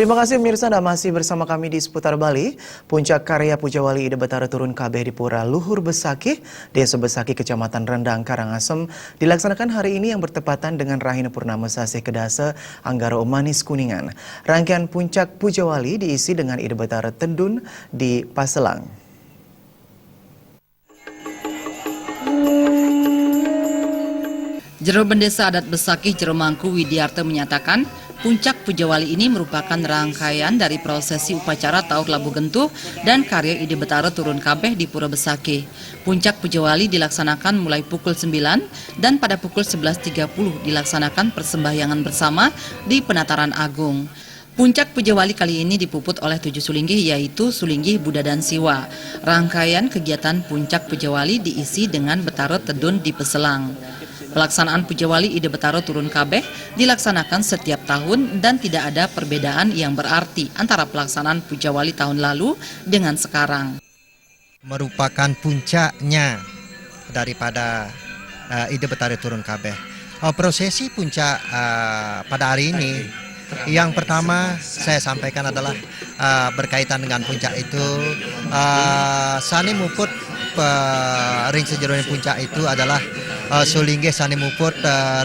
Terima kasih pemirsa Anda masih bersama kami di Seputar Bali. Puncak Karya Pujawali Ide Betara Turun Kabeh di Pura Luhur Besakih, Desa Besakih, Kecamatan Rendang, Karangasem, dilaksanakan hari ini yang bertepatan dengan Rahina Purnama Sasih Kedasa Anggara Manis Kuningan. Rangkaian Puncak Pujawali diisi dengan Ide Betara Tedun di Paselang. Jero Bendesa Adat Besakih Jero Mangku Widiarto menyatakan, Puncak Pujawali ini merupakan rangkaian dari prosesi upacara Taur Labu Gentuh dan karya Ide Betara Turun Kabeh di Pura Besakih. Puncak Pujawali dilaksanakan mulai pukul 9 dan pada pukul 11.30 dilaksanakan persembahyangan bersama di Penataran Agung. Puncak Pujawali kali ini dipuput oleh 7 sulinggih, yaitu Sulinggih Buddha dan Siwa. Rangkaian kegiatan Puncak Pujawali diisi dengan Betara Tedun di Peselang. Pelaksanaan Pujawali Ide Betara Turun Kabeh dilaksanakan setiap tahun dan tidak ada perbedaan yang berarti antara pelaksanaan Pujawali tahun lalu dengan sekarang. Merupakan puncaknya daripada Ide Betara Turun Kabeh. Prosesi puncak pada hari ini, yang pertama saya sampaikan adalah berkaitan dengan puncak itu, sani muput ring sejeroning puncak itu adalah sulinggih sani muput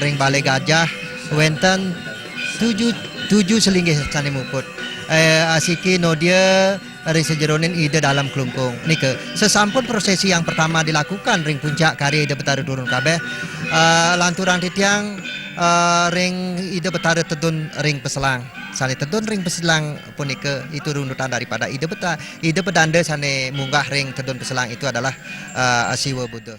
ring Balai Gajah wenten 7 selinggih sani muput asiki nodia ring sejeroning ide dalam kelungkung nike. Sesampun prosesi yang pertama dilakukan ring puncak karya Ide Betara Turun Kabeh, lanturan titiang ring Ide Betara Tedun ring Peselang. Sane Tedun ring Peselang punike itu runutan daripada Ide Bedanda sane munggah ring Tedun Peselang itu adalah Siwa Buddha.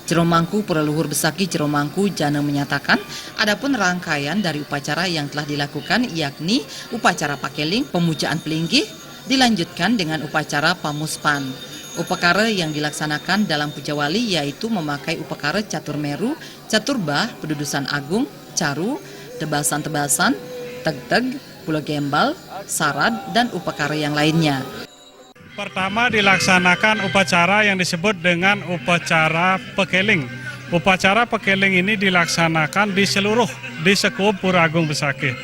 Jero Mangku Pura Luhur Besakih Jero Mangku Jana menyatakan, adapun rangkaian dari upacara yang telah dilakukan yakni upacara pakeling, pemujaan pelinggih, dilanjutkan dengan upacara pamuspan. Upakara yang dilaksanakan dalam Pujawali yaitu memakai upakara catur meru, caturbah, pedudusan agung, caru, tebasan-tebasan, teg-teg, pulau gembal, sarad, dan upakara yang lainnya. Pertama dilaksanakan upacara yang disebut dengan upacara pekeling. Upacara pekeling ini dilaksanakan di sekup Pura Agung Besakih.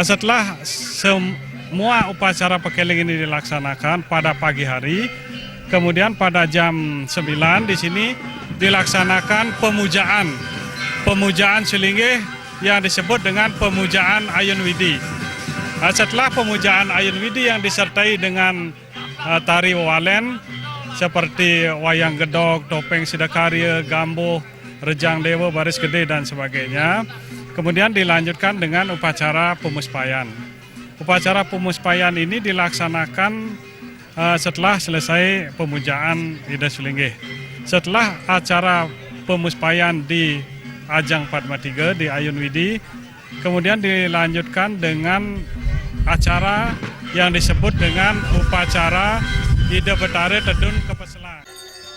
Setelah semua upacara pekeling ini dilaksanakan pada pagi hari, kemudian pada jam 9 di sini dilaksanakan pemujaan sulinggih yang disebut dengan pemujaan Ayun Widi. Setelah pemujaan Ayun Widi yang disertai dengan tari walen seperti wayang gedog, topeng sidakarya, gambuh, rejang dewa, baris gede dan sebagainya. Kemudian dilanjutkan dengan upacara pemuspayan. Upacara pemuspayan ini dilaksanakan setelah selesai pemujaan Ida Sulinggih. Setelah acara pemuspayan di Ajang Padma 3 di Ayun Widi, kemudian dilanjutkan dengan acara yang disebut dengan upacara Ide Betara Tedun ke Peselang.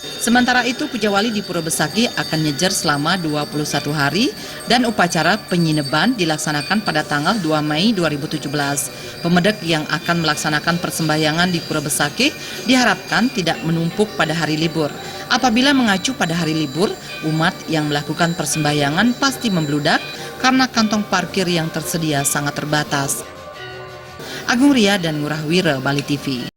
Sementara itu Pujawali di Pura Besakih akan nyejer selama 21 hari dan upacara penyineban dilaksanakan pada tanggal 2 Mei 2017. Pemedek yang akan melaksanakan persembahyangan di Pura Besakih diharapkan tidak menumpuk pada hari libur. Apabila mengacu pada hari libur, umat yang melakukan persembahyangan pasti membludak karena kantong parkir yang tersedia sangat terbatas. Agung Ria dan Ngurah Wira, Bali TV.